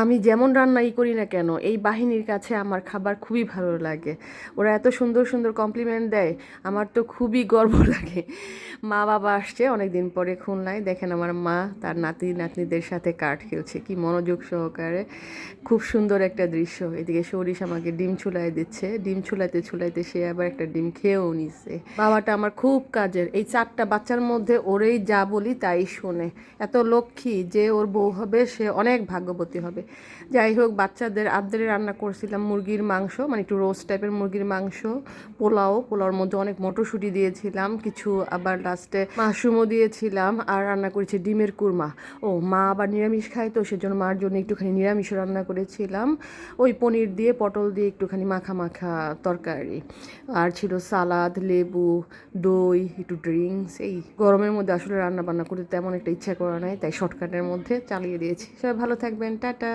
আমি যেমন রান্নাই করি না কেন এই বাহিনীর কাছে আমার খাবার খুবই ভালো লাগে। ওরা এত সুন্দর সুন্দর কমপ্লিমেন্ট দেয়, আমার তো খুবই গর্ব লাগে। মা বাবা আসছে অনেক দিন পরে খুলনায়, দেখেন আমার মা তার নাতি নাতনিদের সাথে কার্ড খেলছে কি মনোযোগ সহকারে। খুব সুন্দর একটা দৃশ্য। এদিকে সরিষ আমাকে ডিম ছুলাই দিচ্ছে, ডিম ছুলাইতে ছুলাইতে সে আবার একটা ডিম খেয়েও নিছে। বাবাটা আমার খুব কাজের, এই 4টা বাচ্চার মধ্যে ওরেই যা বলি তাই শোনে। এত লক্ষ্মী যে ওর বউ হবে সে অনেক ভাগ্যবতী হবে। যাই হোক, বাচ্চাদের আবদারে রান্না করছিলাম মুরগির মাংস, মানে একটু রোস্ট টাইপের মুরগির মাংস, পোলাওর মধ্যে অনেক মটরশুঁটি দিয়েছিলাম, কিছু আবার লাস্টে মাশরুমও দিয়েছিলাম, আর রান্না করেছি ডিমের কুরমা। ও মা আবার নিরামিষ খায় তো সেজন্য মার জন্য একটুখানি নিরামিষ রান্না করেছিলাম, ওই পনির দিয়ে পটল দিয়ে একটুখানি মাখা মাখা তরকারি, আর ছিল সালাদ, লেবু, দই, একটু ড্রিঙ্কস। এই গরমের মধ্যে আসলে রান্না বান্না করতে তেমন একটা ইচ্ছা করা নাই, তাই শর্টকাটের মধ্যে চালিয়ে দিয়েছি। সবাই ভালো থাকবেন, টাটা।